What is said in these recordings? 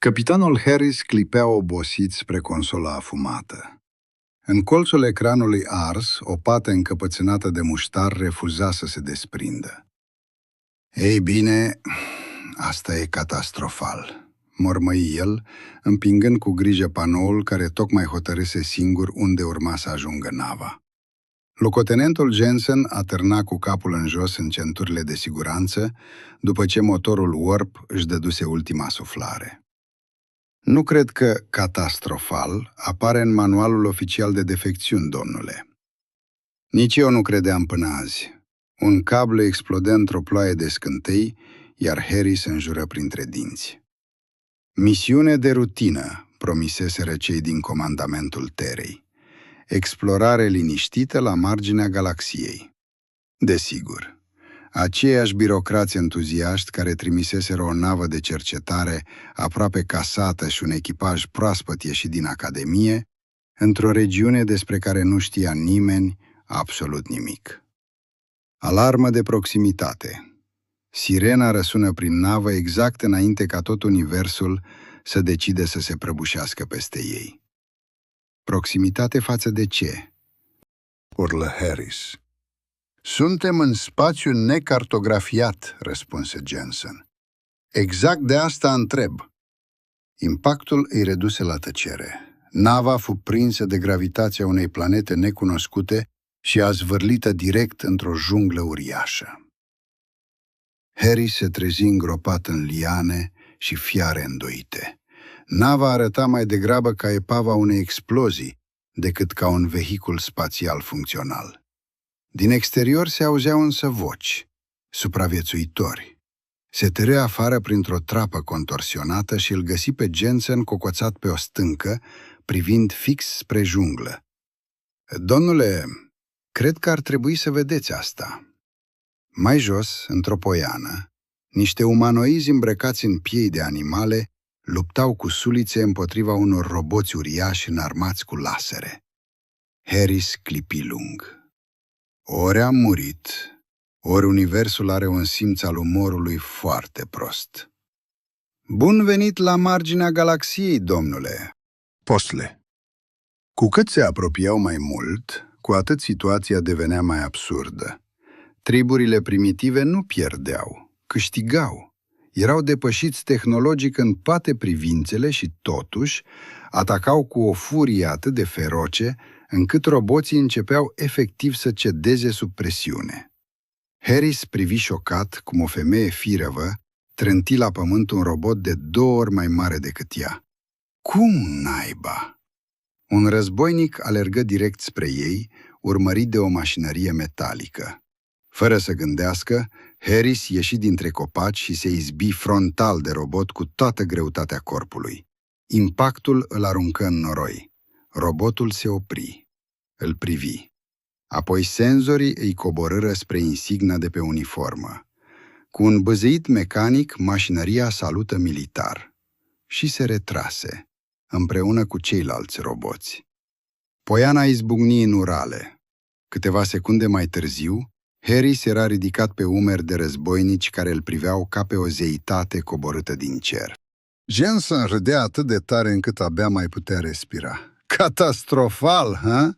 Capitanul Harris clipea obosit spre consola afumată. În colțul ecranului ars, o pată încăpățânată de muștar refuza să se desprindă. Ei bine, asta e catastrofal, mormăi el, împingând cu grijă panoul care tocmai hotărâse singur unde urma să ajungă nava. Locotenentul Jensen atârna cu capul în jos în centurile de siguranță, după ce motorul Warp își dăduse ultima suflare. Nu cred că catastrofal apare în manualul oficial de defecțiuni, domnule. Nici eu nu credeam până azi. Un cablu explodă într-o ploaie de scântei, iar Harry se înjură printre dinți. Misiune de rutină, promiseseră cei din comandamentul Terei. Explorare liniștită la marginea galaxiei. Desigur, aceiași birocrați entuziaști care trimiseseră o navă de cercetare aproape casată și un echipaj proaspăt ieșit din academie, într-o regiune despre care nu știa nimeni absolut nimic. Alarmă de proximitate. Sirena răsună prin navă exact înainte ca tot universul să decide să se prăbușească peste ei. Proximitate față de ce? Urlă Harris. Suntem în spațiu necartografiat, răspunse Jensen. Exact de asta întreb. Impactul îi reduse la tăcere. Nava fu prinsă de gravitația unei planete necunoscute și a zvârlită direct într-o junglă uriașă. Harry se trezi îngropat în liane și fiare îndoite. Nava arăta mai degrabă ca epava unei explozii decât ca un vehicul spațial funcțional. Din exterior se auzeau însă voci, supraviețuitori. Se târâ afară printr-o trapă contorsionată și îl găsi pe Jensen cocoțat pe o stâncă, privind fix spre junglă. Domnule, cred că ar trebui să vedeți asta. Mai jos, într-o poiană, niște umanoizi îmbrăcați în piei de animale luptau cu sulițe împotriva unor roboți uriași înarmați cu lasere. Harris clipi lung. Ori am murit, ori universul are un simț al umorului foarte prost. Bun venit la marginea galaxiei, domnule. Postle. Cu cât se apropiau mai mult, cu atât situația devenea mai absurdă. Triburile primitive nu pierdeau, câștigau. Erau depășiți tehnologic în toate privințele și, totuși, atacau cu o furie atât de feroce, încât roboții începeau efectiv să cedeze sub presiune. Harris privi șocat cum o femeie firăvă trânti la pământ un robot de 2 ori mai mare decât ea. Cum naiba? Un războinic alergă direct spre ei, urmărit de o mașinărie metalică. Fără să gândească, Harris ieși dintre copaci și se izbi frontal de robot cu toată greutatea corpului. Impactul îl aruncă în noroi. Robotul se opri. Îl privi. Apoi senzorii îi coborâră spre insigna de pe uniformă. Cu un băzăit mecanic, mașinăria salută militar. Și se retrase, împreună cu ceilalți roboți. Poiana izbucni în urale. Câteva secunde mai târziu, Harris era ridicat pe umeri de războinici care îl priveau ca pe o zeitate coborâtă din cer. Jensen râdea atât de tare încât abia mai putea respira. Catastrofal, ha?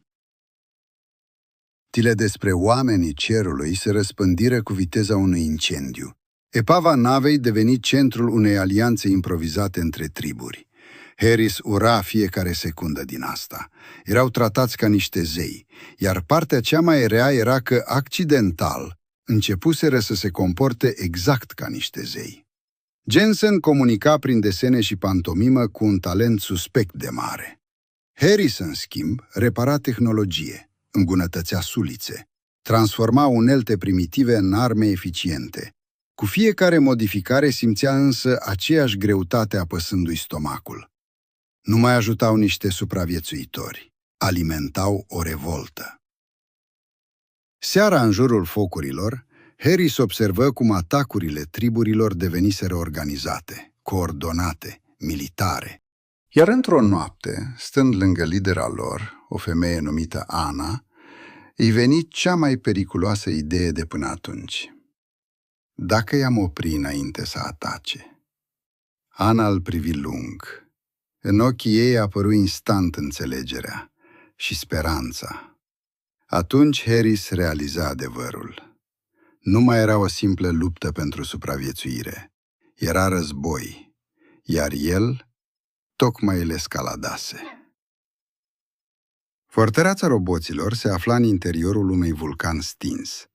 Tile despre oamenii cerului se răspândiră cu viteza unui incendiu. Epava navei deveni centrul unei alianțe improvizate între triburi. Harris ura fiecare secundă din asta. Erau tratați ca niște zei, iar partea cea mai rea era că, accidental, începuseră să se comporte exact ca niște zei. Jensen comunica prin desene și pantomimă cu un talent suspect de mare. Harris, în schimb, repara tehnologie, îmbunătățea sulițe, transforma unelte primitive în arme eficiente. Cu fiecare modificare simțea însă aceeași greutate apăsându-i stomacul. Nu mai ajutau niște supraviețuitori, alimentau o revoltă. Seara, în jurul focurilor, Harris observă cum atacurile triburilor deveniseră organizate, coordonate, militare. Iar într-o noapte, stând lângă lidera lor, o femeie numită Ana, îi veni cea mai periculoasă idee de până atunci. Dacă i-am opri înainte să atace, Ana îl privi lung. În ochii ei apăru instant înțelegerea și speranța. Atunci Harris realiza adevărul. Nu mai era o simplă luptă pentru supraviețuire. Era război, iar el tocmai îl escaladase. Fortăreața roboților se afla în interiorul unui vulcan stins.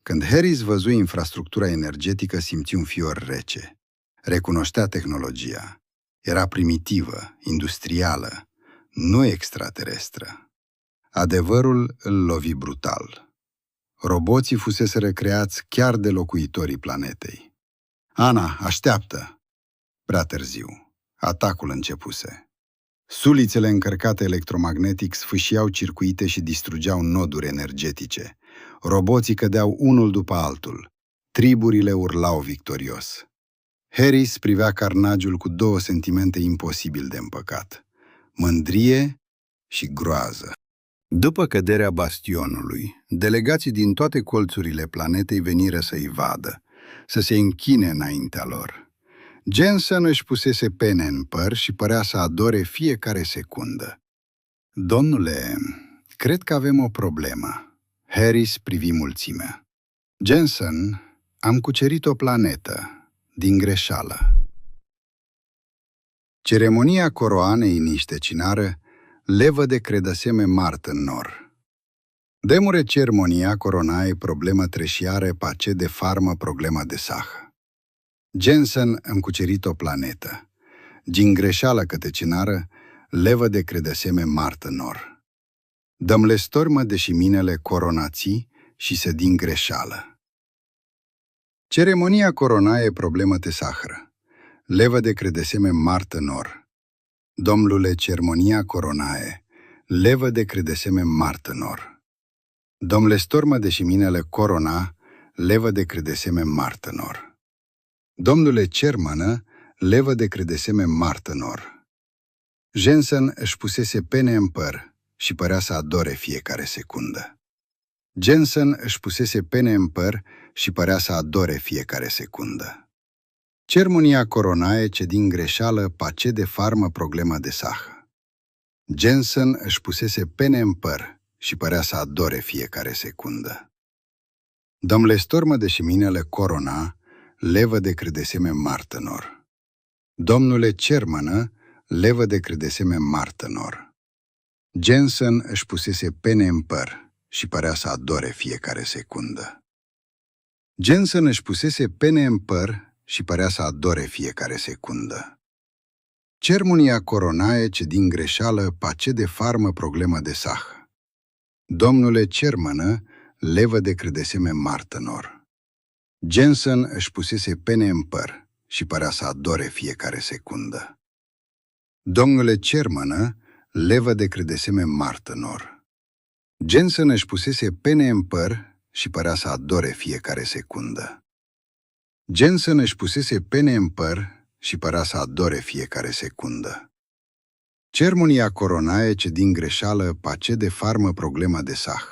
Când Harris văzu infrastructura energetică, simți un fior rece. Recunoștea tehnologia. Era primitivă, industrială, nu extraterestră. Adevărul îl lovi brutal. Roboții fuseseră creați chiar de locuitorii planetei. Ana, așteaptă! Prea târziu. Atacul începuse. Sulițele încărcate electromagnetic sfâșiau circuite și distrugeau noduri energetice. Roboții cădeau unul după altul. Triburile urlau victorios. Harris privea carnagiul cu două sentimente imposibil de împăcat: mândrie și groază. După căderea bastionului, delegații din toate colțurile planetei veniră să-i vadă, să se închine înaintea lor. Jensen își pusese pene în păr și părea să adore fiecare secundă. Domnule, cred că avem o problemă. Harris privi mulțimea. Jensen, am cucerit o planetă, din greșeală. Ceremonia coroanei niște cinară, levă de credăseme mart în nor. Demure ceremonia coronae problemă treșiare pace de farmă problemă de sah. Jensen îmi cucerit o planetă. Din greșeală căte cinară, levă de credăseme mart în nor. Dăm-le stormă deși minele coronații și se din greșeală. Ceremonia coronae problemă te sahră. Levă de credeseme martă nor. Domnule ceremonia coronae, levă de credeseme martă nor. Domnule stormă deși minele corona, levă de credeseme martă nor. Domnule cermănă, levă de credeseme martă nor. Jensen își pusese pene în păr și părea să adore fiecare secundă. Jensen își pusese pene în păr și părea să adore fiecare secundă. Ceremonia coronae ce din greșeală pace de farmă problemă de sah. Jensen își pusese pene în păr și părea să adore fiecare secundă. Domnule stormă deși minele corona, levă de credeseme martănor. Domnule cermănă, levă de credeseme martănor. Jensen își pusese pene în păr și părea să adore fiecare secundă. Jensen își pusese pene în păr și părea să adore fiecare secundă. Ceremonia coronae ce din greșeală pace de farmă problemă de sah. Domnule cermănă, levă de credeseme martănor. Jensen își pusese pene în păr și părea să adore fiecare secundă. Domnule cermănă, levă de credeseme martănor. Jensen își pusese pene în păr și părea să adore fiecare secundă. Jensen își pusese pene în păr și părea să adore fiecare secundă. Ceremonia coronae ce din greșeală pace de farmă problemă de sah.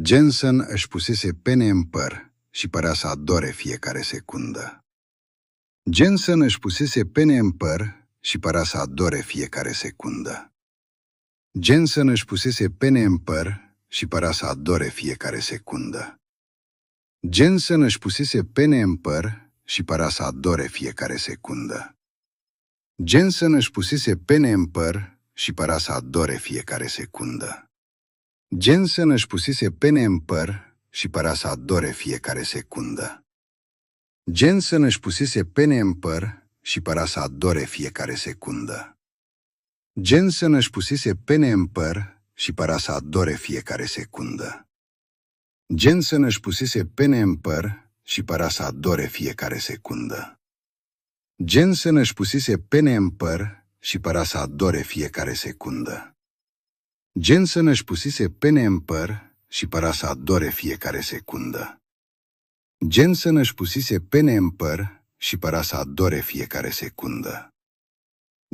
Jensen își pusese pene în păr și părea să adore fiecare secundă. Jensen își pusese pene în păr și părea să adore fiecare secundă. Jensen își pusese pene în păr și părea să adore fiecare secundă. Jensen își pusese pene în păr și părea să adore fiecare secundă. Jensen își pusese pene în păr și părea să adore fiecare secundă. Jensen își pusese pene în păr și părea să adore fiecare secundă. Jensen își pusese pene în păr și părea să adore fiecare secundă. Jensen își pusese pene în păr și părea să adore fiecare secundă. Jensen își pusese pene în păr și părea să adore fiecare secundă. Jensen își pusese pene în păr și părea să adore fiecare secundă. Jensen își pusese pene în păr și părea să adore fiecare secundă. Jensen își pusese pene în păr și părea să adore fiecare secundă.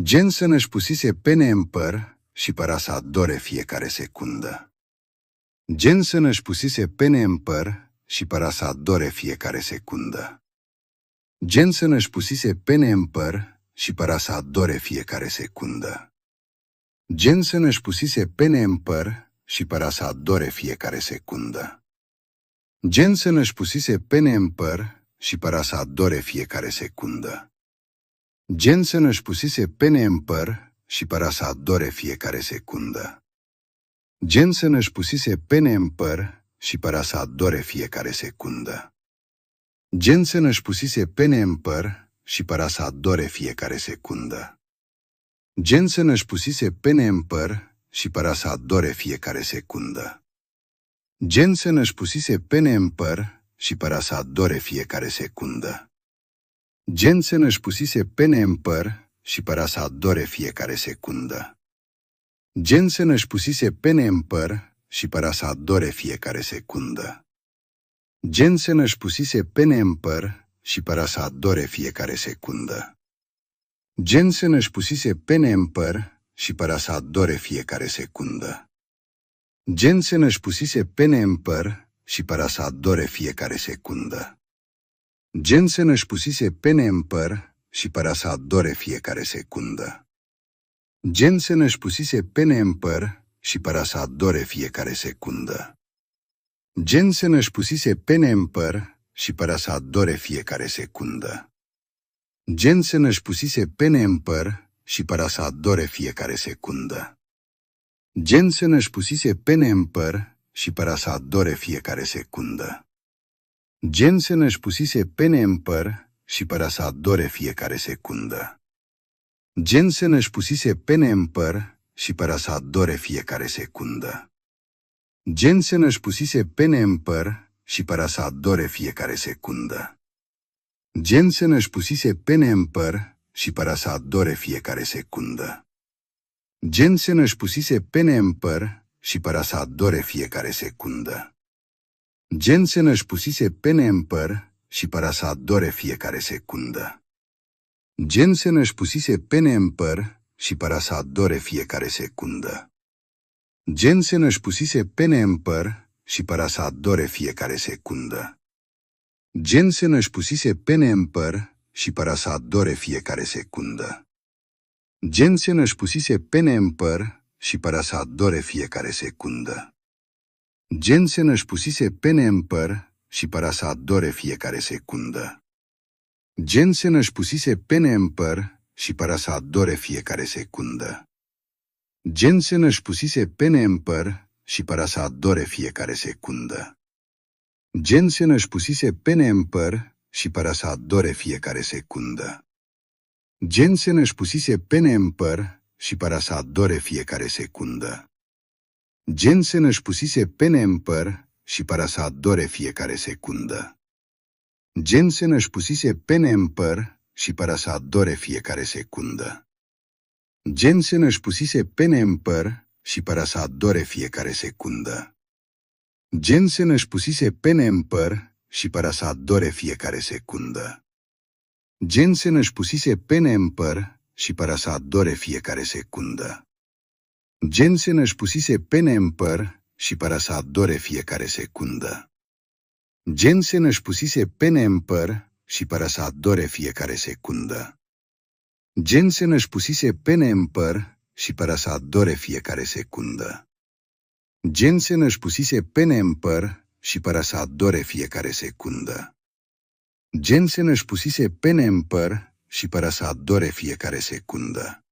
Jensen își pusese pene în păr și părea să adore fiecare secundă. Jensen își pusese pene în păr și părea să adore fiecare secundă. Jensen își pusese pene în păr și părea să adore fiecare secundă. Jensen își pusise pene în păr și părea să adore fiecare secundă. Jensen își pusise pene în păr și părea să adore fiecare secundă. Jensen își pusise pene în păr și părea să adore fiecare secundă. Jensen își pusise pene în păr și părea să adore fiecare secundă. Jensen își pusise pene în păr și părea să adore fiecare secundă. Jensen își pusise pene în păr și părea să adore fiecare secundă. Jensen își pusise pene în păr și părea să adore fiecare secundă. Jensen își pusise pene în păr și părea să adore fiecare secundă. Jensen își pusise pene în păr și părea să adore fiecare secundă. Jensen își pusise pene în păr și părea să adore fiecare secundă. Jensen își pusise pene în păr și părea să adore fiecare secundă. Jensen își pusise pene în păr și părea să adore fiecare secundă. Jensen își pusise pene în păr și părea să adore fiecare secundă. Jensen își pusise pene în păr și părea să adore fiecare secundă. Jensen își pusise pene în păr și părea să adore fiecare secundă. Jensen își pusise pene în păr și părea să adore fiecare secundă. Jensen își pusise pene în păr și părea să adore fiecare secundă. Jensen își pusise pene în păr și părea să adore fiecare secundă. Jensen își pusise pene în păr și părea să adore fiecare secundă. Jensen își pusise pene în păr și părea să adore fiecare secundă. Jensen își pusise pene în păr și părea să adore fiecare secundă. Jensen își pusise pene în păr și părea să adore fiecare secundă. Jensen își pusise pene în păr și părea să adore fiecare secundă. Jensen își pusise pene în păr și părea să adore fiecare secundă. Jensen își pusise pene în păr și părea să adore fiecare secundă. Jensen își pusise pene în păr și părea să adore fiecare secundă. Jensen își pusise pene în păr și părea să adore fiecare secundă. Jensen își pusise pene în păr și părea să adore fiecare secundă. Jensen își pusise pene în păr și părea să adore fiecare secundă. Jensen își pusise pene în păr și părea să adore fiecare secundă. Jensen își pusise pene în păr și părea să adore fiecare secundă. Jensen își pusise pene în păr și părea să adore fiecare secundă. Jensen își pusise pene în păr și părea să adore fiecare secundă. Jensen își pusise pene în păr și părea să adore fiecare secundă. Jensen își pusise pene în păr și părea să adore fiecare secundă. Jensen își pusise pene în păr și părea să adore fiecare secundă. Jensen își pusise pene în păr și părea să adore fiecare secundă. Jensen își pusise pene în păr și părea să adore fiecare secundă. Jensen își pusise pene în păr și părea să adore fiecare secundă. Jensen își pusise pene în păr și părea să adore fiecare secundă. Jensen își pusise pene în păr și părea să adore fiecare secundă.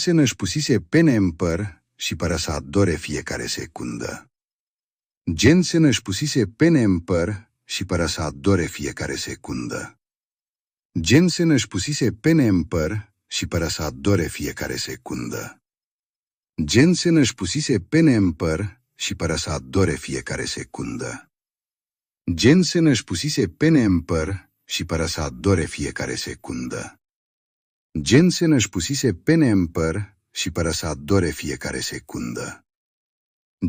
Jensen își pusise pene în păr și părea să adore fiecare secundă. Jensen își pusise pene în păr și părea să adore fiecare secundă. Jensen își pusise pene în păr și părea să adore fiecare secundă. Jensen își pusise pene în păr și părea să adore fiecare secundă. Jensen își pusise pene în păr și părea să adore fiecare secundă. Jensen își pusise pene în păr și părea să adore fiecare secundă. Jensen își pusise pene în păr și părea să adore fiecare secundă.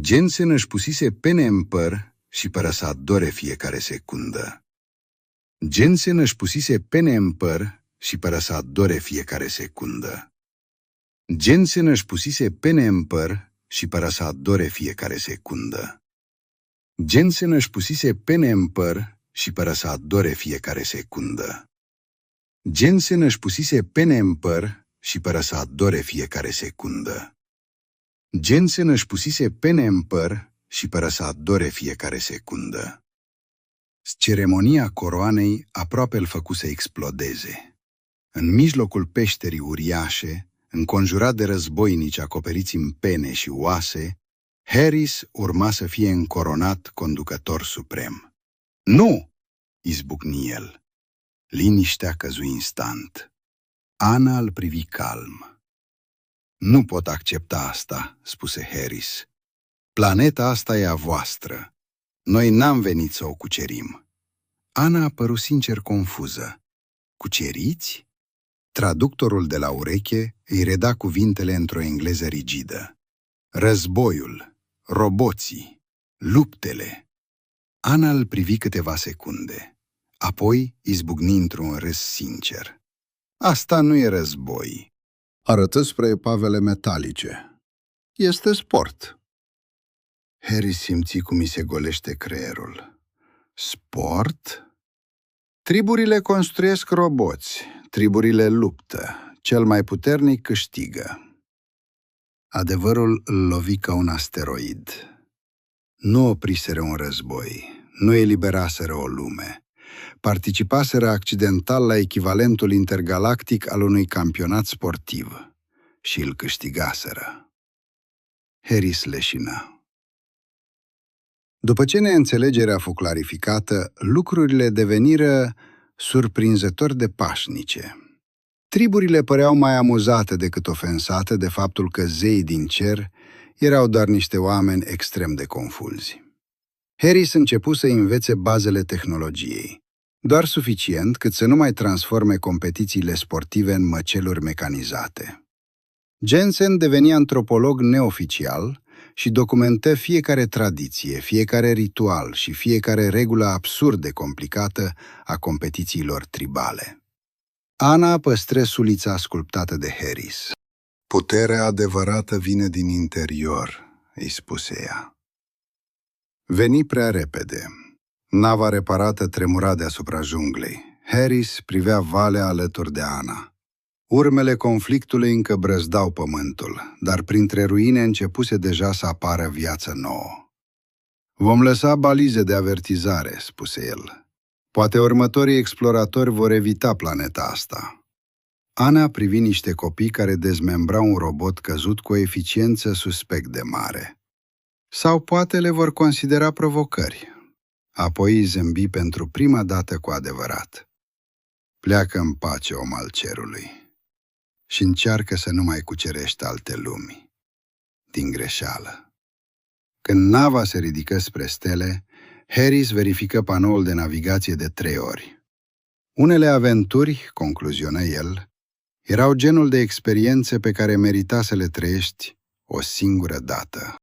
Jensen își pusise pene în păr și părea să adore fiecare secundă. Jensen își pusise pene în păr și părea să adore fiecare secundă. Jensen își pusise pene în păr și părea să adore fiecare secundă. Jensen își pusise pene în păr și părea să adore fiecare secundă. Jensen își pusise pene în păr și pără să adore fiecare secundă. Jensen își pusise pene în păr și pără să adore fiecare secundă. Ceremonia coroanei aproape îl făcu să explodeze. În mijlocul peșterii uriașe, înconjurat de războinici acoperiți în pene și oase, Harris urma să fie încoronat conducător suprem. Nu! Izbucni el. Liniștea căzui instant. Ana îl privi calm. Nu pot accepta asta, spuse Harris. Planeta asta e a voastră. Noi n-am venit să o cucerim. Ana a părut sincer confuză. Cuceriți? Traductorul de la ureche îi reda cuvintele într-o engleză rigidă. Războiul, roboții, luptele. Ana îl privi câteva secunde. Apoi izbucni într-un râs sincer. Asta nu e război. Arătă spre epavele metalice. Este sport. Harry simți cum îi se golește creierul. Sport? Triburile construiesc roboți, triburile luptă, cel mai puternic câștigă. Adevărul îl lovi ca un asteroid. Nu opriseră un război, nu eliberaseră o lume. Participaseră accidental la echivalentul intergalactic al unui campionat sportiv și îl câștigaseră. Harris leșină. După ce neînțelegerea fu clarificată, lucrurile deveniră surprinzător de pașnice. Triburile păreau mai amuzate decât ofensate de faptul că zeii din cer erau doar niște oameni extrem de confuzi. Harris începu să învețe bazele tehnologiei, doar suficient cât să nu mai transforme competițiile sportive în măceluri mecanizate. Jensen deveni antropolog neoficial și documentă fiecare tradiție, fiecare ritual și fiecare regulă absurd de complicată a competițiilor tribale. Ana păstră sulița sculptată de Harris. Puterea adevărată vine din interior, îi spuse ea. Veni prea repede. Nava reparată tremura deasupra junglei. Harris privea valea alături de Ana. Urmele conflictului încă brăzdau pământul, dar printre ruine începuse deja să apară viață nouă. Vom lăsa balize de avertizare, spuse el. Poate următorii exploratori vor evita planeta asta. Ana privi niște copii care dezmembrau un robot căzut cu o eficiență suspect de mare. Sau poate le vor considera provocări. Apoi îi zâmbi pentru prima dată cu adevărat. Pleacă în pace, om al cerului, și încearcă să nu mai cucerești alte lumi. Din greșeală. Când nava se ridică spre stele, Harris verifică panoul de navigație de 3 ori. Unele aventuri, concluzionă el, erau genul de experiențe pe care merita să le trăiești o singură dată.